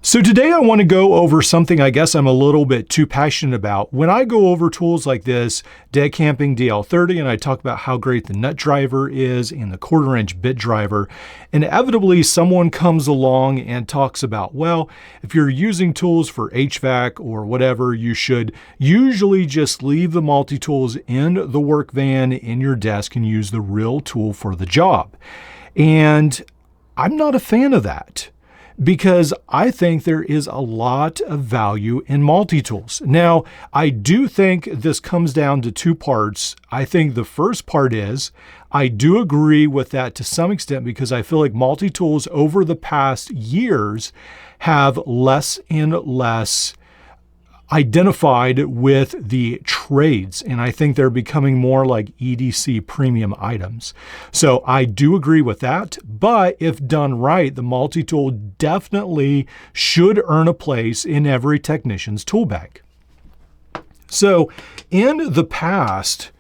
So today I want to go over something I guess I'm a little bit too passionate about. When I go over tools like this, Dead Camping DL30, and I talk about how great the nut driver is and the 1/4-inch bit driver, inevitably someone comes along and talks about, well, if you're using tools for HVAC or whatever, you should usually just leave the multi-tools in the work van in your desk and use the real tool for the job. And I'm not a fan of that, because I think there is a lot of value in multi-tools. Now, I do think this comes down to two parts. I think the first part is, I do agree with that to some extent, because I feel like multi-tools over the past years have less and less identified with the trades, and I think they're becoming more like EDC premium items. So I do agree with that, but if done right, the multi-tool definitely should earn a place in every technician's tool bag. So in the past,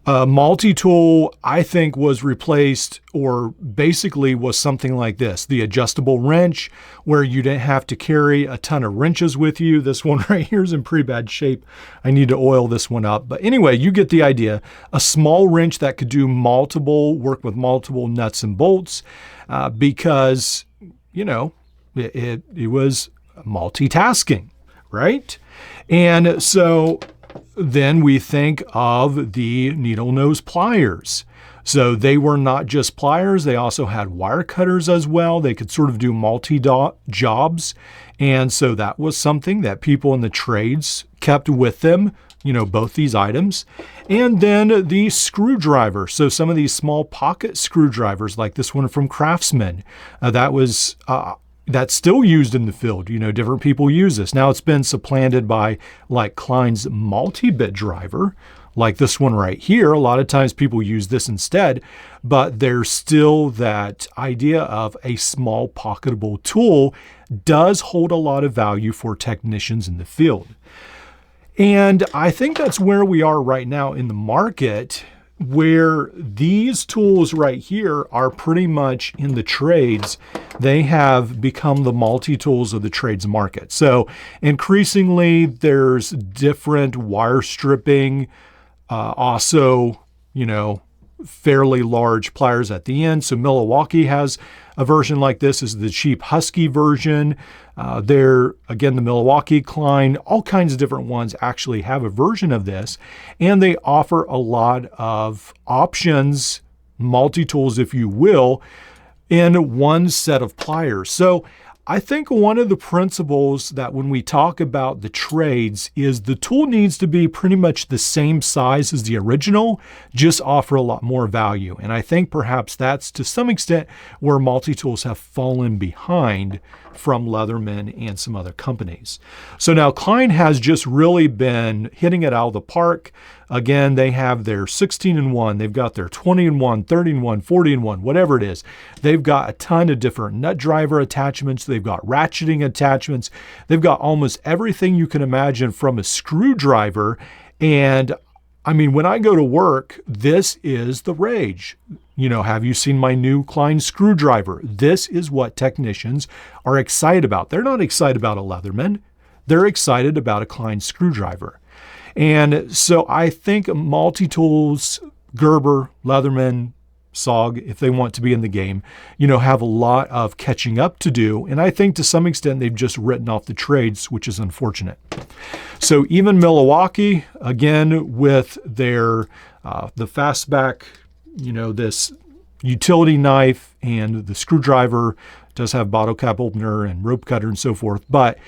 multi-tool, I think, was replaced, or basically was something like this: the adjustable wrench, where you didn't have to carry a ton of wrenches with you. This one right here is in pretty bad shape. I need to oil this one up. But anyway, you get the idea. A small wrench that could do work with multiple nuts and bolts, because, it was multitasking, right? And so then we think of the needle nose pliers. So they were not just pliers, they also had wire cutters as well. They could sort of do multi-jobs. And so that was something that people in the trades kept with them, both these items. And then the screwdriver. So some of these small pocket screwdrivers, like this one from Tradesman, that's still used in the field. Different people use this. Now it's been supplanted by like Klein's multi-bit driver, like this one right here. A lot of times people use this instead, but there's still that idea of a small pocketable tool does hold a lot of value for technicians in the field. And I think that's where we are right now in the market, where these tools right here are pretty much in the trades. They have become the multi-tools of the trades market. So increasingly there's different wire stripping, also, fairly large pliers at the end. So Milwaukee has a version like this. This is the cheap Husky version. Again, the Milwaukee, Klein, all kinds of different ones actually have a version of this, and they offer a lot of options, multi-tools, if you will, in one set of pliers. So I think one of the principles that when we talk about the trades is the tool needs to be pretty much the same size as the original, just offer a lot more value. And I think perhaps that's to some extent where multi-tools have fallen behind from Leatherman and some other companies. So now Klein has just really been hitting it out of the park. Again, they have their 16-in-1, they've got their 20-in-1, 30-in-1, 40-in-1, whatever it is. They've got a ton of different nut driver attachments. They've got ratcheting attachments. They've got almost everything you can imagine from a screwdriver. And I mean, when I go to work, this is the rage. Have you seen my new Klein screwdriver? This is what technicians are excited about. They're not excited about a Leatherman. They're excited about a Klein screwdriver. And so I think multi-tools, Gerber, Leatherman, SOG, if they want to be in the game, have a lot of catching up to do. And I think to some extent they've just written off the trades, which is unfortunate. So even Milwaukee, again, with their the fastback, this utility knife, and the screwdriver does have bottle cap opener and rope cutter and so forth. But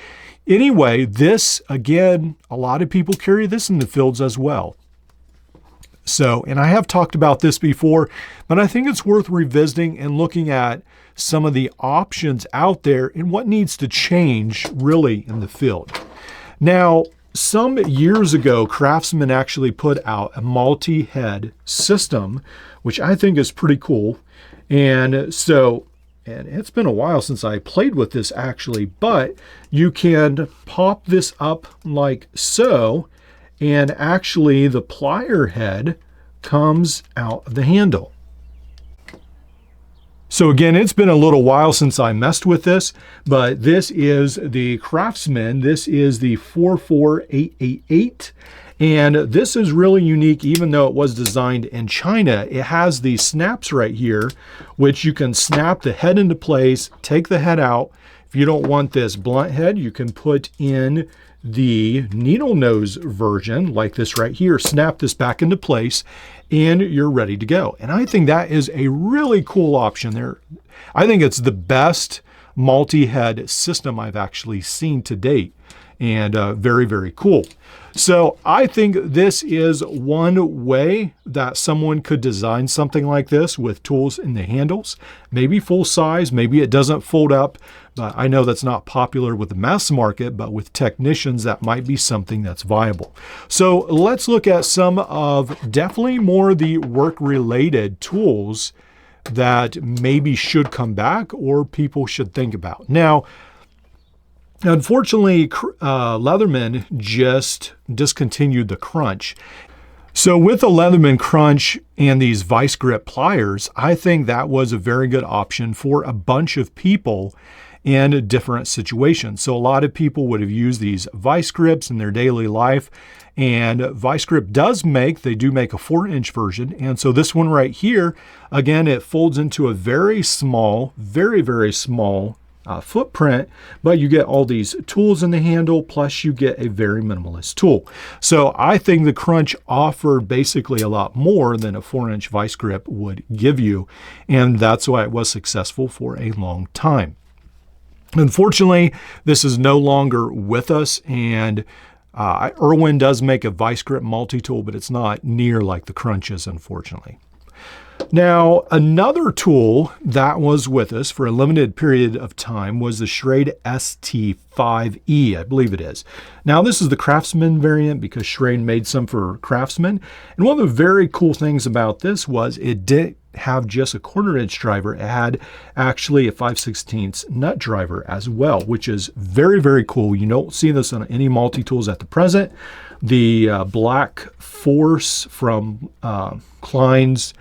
anyway, this, again, a lot of people carry this in the fields as well. So, and I have talked about this before, but I think it's worth revisiting and looking at some of the options out there and what needs to change really in the field. Now, some years ago, Craftsman actually put out a multi-head system, which I think is pretty cool. And it's been a while since I played with this actually, but you can pop this up like so, and actually the plier head comes out of the handle. So again, it's been a little while since I messed with this, but this is the Craftsman. This is the 44888. And this is really unique, even though it was designed in China. It has these snaps right here, which you can snap the head into place, take the head out. If you don't want this blunt head, you can put in the needle nose version like this right here, snap this back into place, and you're ready to go. And I think that is a really cool option there. I think it's the best multi-head system I've actually seen to date, and very, very cool. So I think this is one way that someone could design something like this with tools in the handles, maybe full size, maybe it doesn't fold up. I know that's not popular with the mass market, but with technicians, that might be something that's viable. So let's look at some of definitely more the work-related tools that maybe should come back or people should think about. Now, unfortunately, Leatherman just discontinued the crunch. So with the Leatherman crunch and these vice grip pliers, I think that was a very good option for a bunch of people in different situations. So a lot of people would have used these vice grips in their daily life, and vice grip they do make a 4-inch version. And so this one right here, again, it folds into a very small, very, very small footprint, but you get all these tools in the handle, plus you get a very minimalist tool. So I think the crunch offered basically a lot more than a 4-inch vice grip would give you, and that's why it was successful for a long time. Unfortunately, this is no longer with us, and Irwin does make a vice grip multi-tool, but it's not near like the crunch is, unfortunately. Now, another tool that was with us for a limited period of time was the Schrade ST5E, I believe it is. Now, this is the Craftsman variant because Schrade made some for Craftsman. And one of the very cool things about this was it didn't have just a 1/4-inch driver. It had actually a 5/16 nut driver as well, which is very, very cool. You don't see this on any multi-tools at the present. The Black Force from Klein's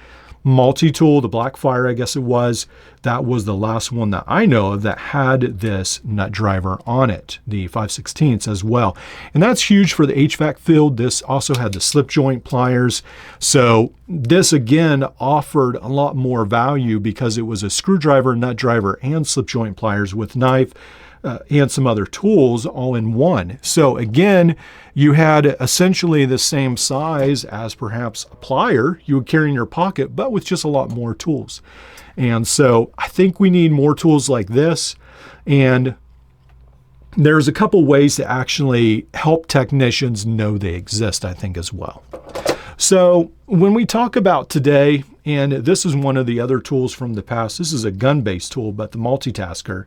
multi-tool, the Blackfire, I guess it was, that was the last one that I know of that had this nut driver on it, the 5/16 as well. And that's huge for the HVAC field. This also had the slip joint pliers. So this again offered a lot more value because it was a screwdriver, nut driver, and slip joint pliers with knife, and some other tools all in one. So again, you had essentially the same size as perhaps a plier you would carry in your pocket, but with just a lot more tools. And so I think we need more tools like this. And there's a couple ways to actually help technicians know they exist, I think, as well. So when we talk about today, and this is one of the other tools from the past, this is a gun-based tool, but the multitasker,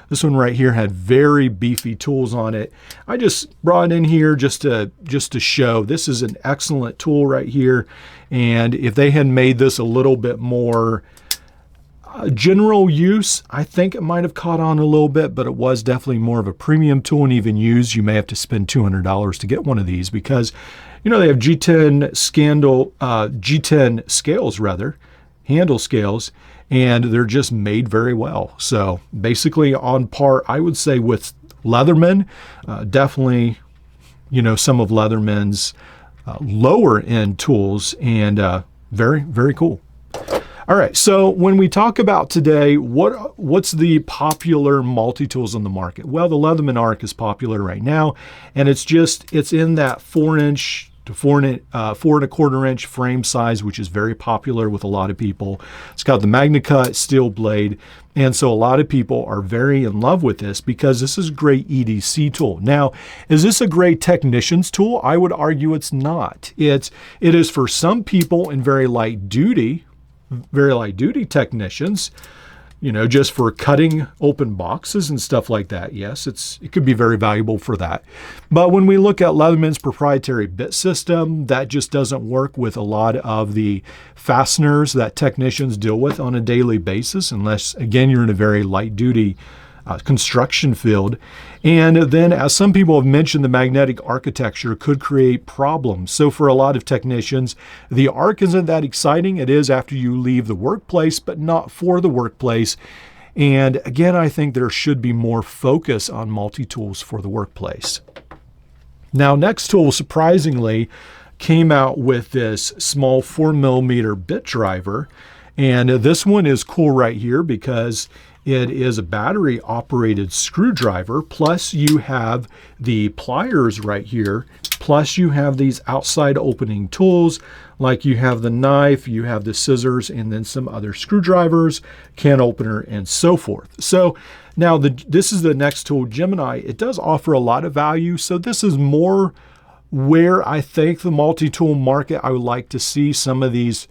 this one right here had very beefy tools on it. I just brought it in here just to show this is an excellent tool right here. And if they had made this a little bit more general use, I think it might have caught on a little bit, but it was definitely more of a premium tool, and even used, you may have to spend $200 to get one of these because, you know, they have G10 scales rather, handle scales, and they're just made very well. So basically on par, I would say, with Leatherman. Definitely, you know, some of Leatherman's lower end tools, and very, very cool. All right, so when we talk about today, what's the popular multi-tools on the market? Well, the Leatherman Arc is popular right now, and it's in that 4-inch to 4.25-inch frame size, which is very popular with a lot of people. It's got the MagnaCut steel blade, and so a lot of people are very in love with this because this is a great EDC tool. Now, is this a great technician's tool? I would argue it's not. It is for some people in very light duty technicians, you know, just for cutting open boxes and stuff like that. Yes, it could be very valuable for that. But when we look at Leatherman's proprietary bit system, that just doesn't work with a lot of the fasteners that technicians deal with on a daily basis, unless, again, you're in a very light duty construction field. And then, as some people have mentioned, the magnetic architecture could create problems. So for a lot of technicians, the arc isn't that exciting. It is after you leave the workplace, but not for the workplace. And again, I think there should be more focus on multi-tools for the workplace. Now, next tool, surprisingly, came out with this small 4mm bit driver. And this one is cool right here because it is a battery operated screwdriver, plus you have the pliers right here, plus you have these outside opening tools, like you have the knife, you have the scissors, and then some other screwdrivers, can opener, and so forth. So now this is the next tool, Gemini. It does offer a lot of value. So this is more where I think the multi-tool market, I would like to see some of these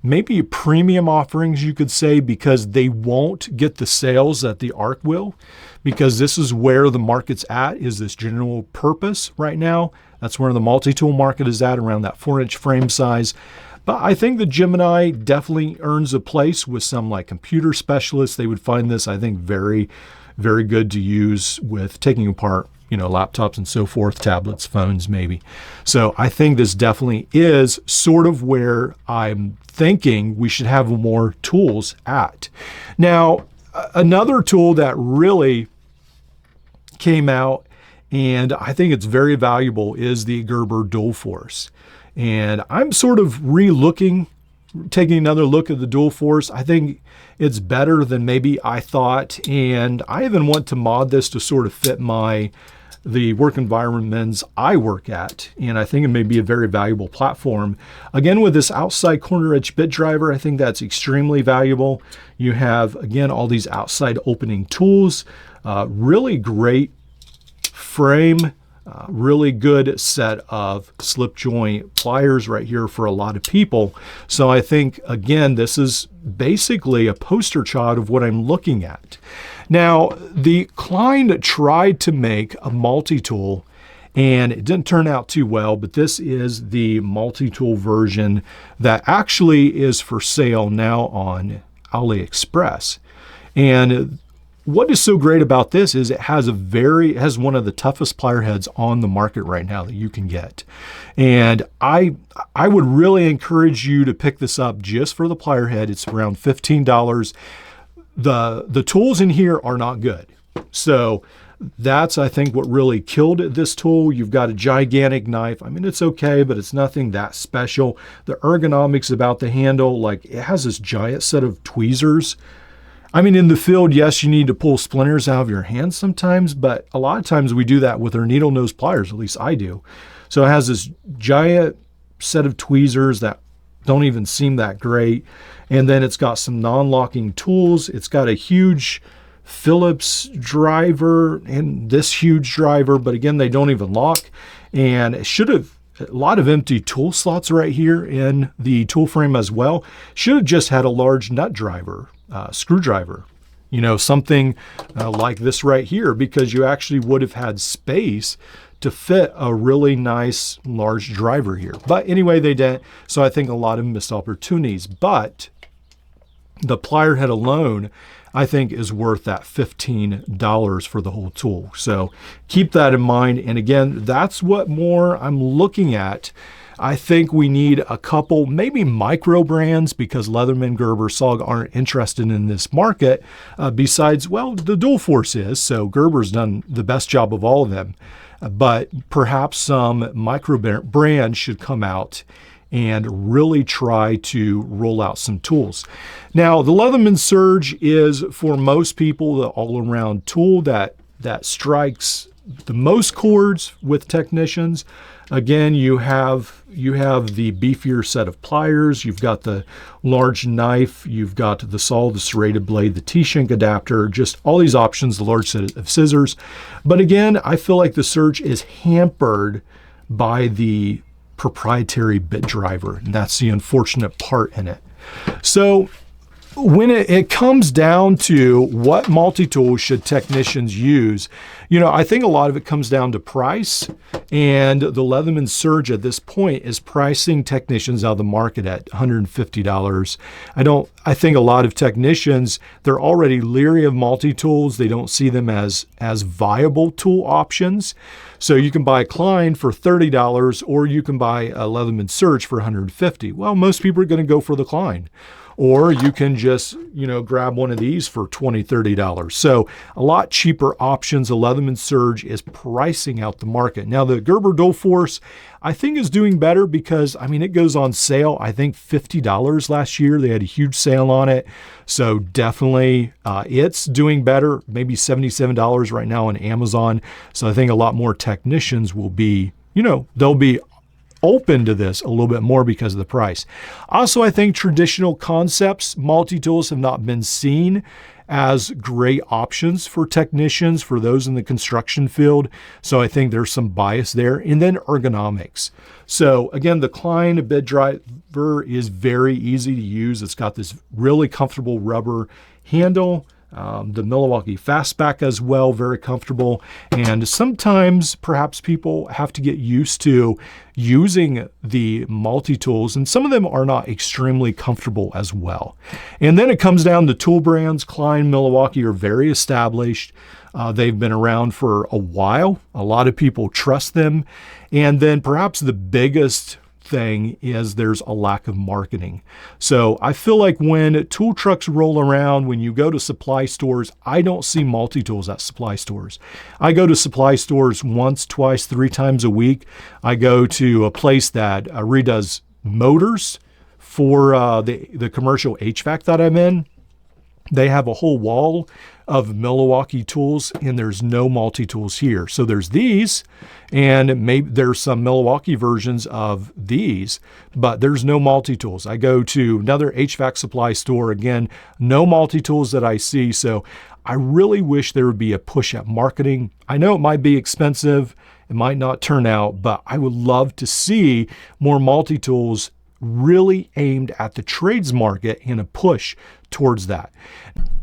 maybe premium offerings, you could say, because they won't get the sales that the Arc will, because this is where the market's at, is this general purpose right now. That's where the multi-tool market is at, around that 4-inch frame size. But I think the Gemini definitely earns a place with some like computer specialists. They would find this, I think, very, very good to use with taking apart laptops and so forth, tablets, phones, maybe. So I think this definitely is sort of where I'm thinking we should have more tools at. Now, another tool that really came out, and I think it's very valuable, is the Gerber Dual Force. And I'm sort of taking another look at the Dual Force. I think it's better than maybe I thought. And I even want to mod this to sort of fit the work environments I work at, and I think it may be a very valuable platform. Again, with this outside corner edge bit driver, I think that's extremely valuable. You have, again, all these outside opening tools, really great frame, really good set of slip joint pliers right here for a lot of people. So I think, again, this is basically a poster child of what I'm looking at. Now, the Klein tried to make a multi-tool, and it didn't turn out too well, but this is the multi-tool version that actually is for sale now on AliExpress. And what is so great about this is it has one of the toughest plier heads on the market right now that you can get. And I would really encourage you to pick this up just for the plier head. It's around $15. The tools in here are not good. So that's, I think, what really killed this tool. You've got a gigantic knife. I mean, it's okay, but it's nothing that special. The ergonomics about the handle, like it has this giant set of tweezers. I mean, in the field, yes, you need to pull splinters out of your hands sometimes, but a lot of times we do that with our needle nose pliers, at least I do. So it has this giant set of tweezers that don't even seem that great. And then it's got some non-locking tools. It's got a huge Phillips driver and this huge driver, but again, they don't even lock. And it should have a lot of empty tool slots right here in the tool frame as well. Should have just had a large nut driver, screwdriver, something like this right here, because you actually would have had space to fit a really nice large driver here. But anyway, they didn't. So I think a lot of missed opportunities. But the plier head alone, I think, is worth that $15 for the whole tool. So keep that in mind. And again, that's what more I'm looking at. I think we need a couple, maybe micro brands, because Leatherman, Gerber, SOG aren't interested in this market. Besides, well, the Dual Force is. So Gerber's done the best job of all of them. But perhaps some micro brands should come out and really try to roll out some tools. Now, the Leatherman Surge is, for most people, the all-around tool that strikes the most chords with technicians. Again, you have the beefier set of pliers, you've got the large knife, you've got the saw, the serrated blade, the T-shank adapter, just all these options, the large set of scissors. But again, I feel like the Surge is hampered by the proprietary bit driver, and that's the unfortunate part in it. So when it comes down to what multi-tools should technicians use, I think a lot of it comes down to price, and the Leatherman Surge at this point is pricing technicians out of the market at $150. I think a lot of technicians, they're already leery of multi-tools. They don't see them as viable tool options. So you can buy a Klein for $30, or you can buy a Leatherman Surge for $150. Well, most people are going to go for the Klein. Or you can just, grab one of these for $20, $30. So a lot cheaper options. The Leatherman Surge is pricing out the market. Now the Gerber Dual Force, I think, is doing better because, it goes on sale, I think $50 last year. They had a huge sale on it. So definitely it's doing better, maybe $77 right now on Amazon. So I think a lot more technicians will be, they'll be open to this a little bit more because of the price. Also, I think traditional concepts, multi-tools, have not been seen as great options for technicians, for those in the construction field. So I think there's some bias there. And then ergonomics. So again, the Klein bed driver is very easy to use. It's got this really comfortable rubber handle. The Milwaukee Fastback as well, very comfortable. And sometimes perhaps people have to get used to using the multi-tools, and some of them are not extremely comfortable as well. And then it comes down to tool brands. Klein, Milwaukee are very established. They've been around for a while. A lot of people trust them. And then perhaps the biggest thing is there's a lack of marketing. So I feel like when tool trucks roll around, when you go to supply stores, I don't see multi-tools at supply stores. I go to supply stores once, twice, 3 times a week. I go to a place that redoes motors for the commercial HVAC that I'm in. They have a whole wall of Milwaukee tools, and there's no multi-tools here. So there's these, and maybe there's some Milwaukee versions of these, but there's no multi-tools. I go to another HVAC supply store, again, no multi-tools that I see. So I really wish there would be a push at marketing. I know it might be expensive, it might not turn out, but I would love to see more multi-tools really aimed at the trades market and a push towards that.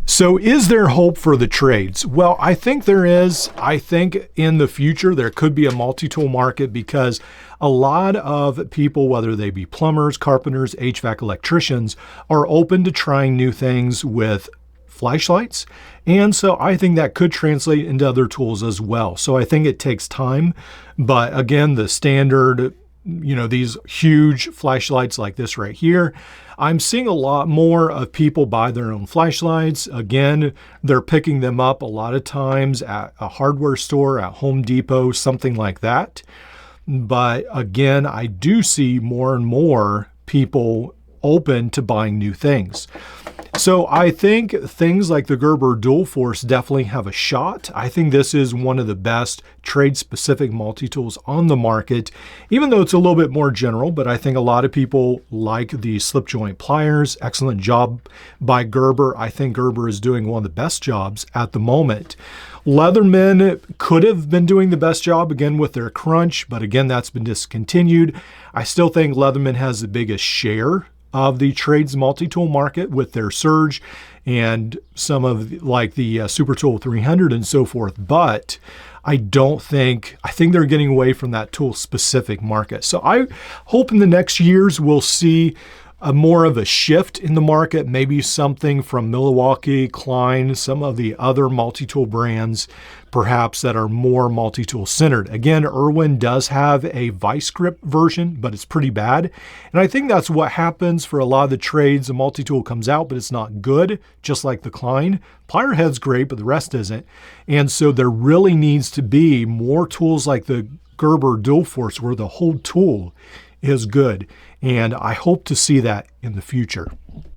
So is there hope for the trades? Well, I think there is. I think in the future there could be a multi-tool market because a lot of people, whether they be plumbers, carpenters, HVAC electricians, are open to trying new things with flashlights. And so I think that could translate into other tools as well. So I think it takes time. But again, the standard, these huge flashlights like this right here, I'm seeing a lot more of people buy their own flashlights. Again, they're picking them up a lot of times at a hardware store, at Home Depot, something like that. But again, I do see more and more people open to buying new things. So I think things like the Gerber Dual Force definitely have a shot. I think this is one of the best trade-specific multi-tools on the market, even though it's a little bit more general, but I think a lot of people like the slip joint pliers. Excellent job by Gerber. I think Gerber is doing one of the best jobs at the moment. Leatherman could have been doing the best job, again, with their crunch, but again, that's been discontinued. I still think Leatherman has the biggest share of the trades multi-tool market with their Surge and some of the Super Tool 300 and so forth. But I think they're getting away from that tool specific market. So I hope in the next years we'll see more of a shift in the market, maybe something from Milwaukee, Klein, some of the other multi-tool brands, perhaps that are more multi-tool centered. Again, Irwin does have a vice grip version, but it's pretty bad. And I think that's what happens for a lot of the trades. A multi-tool comes out, but it's not good, just like the Klein. Plier head's great, but the rest isn't. And so there really needs to be more tools like the Gerber Dual Force where the whole tool is good. And I hope to see that in the future.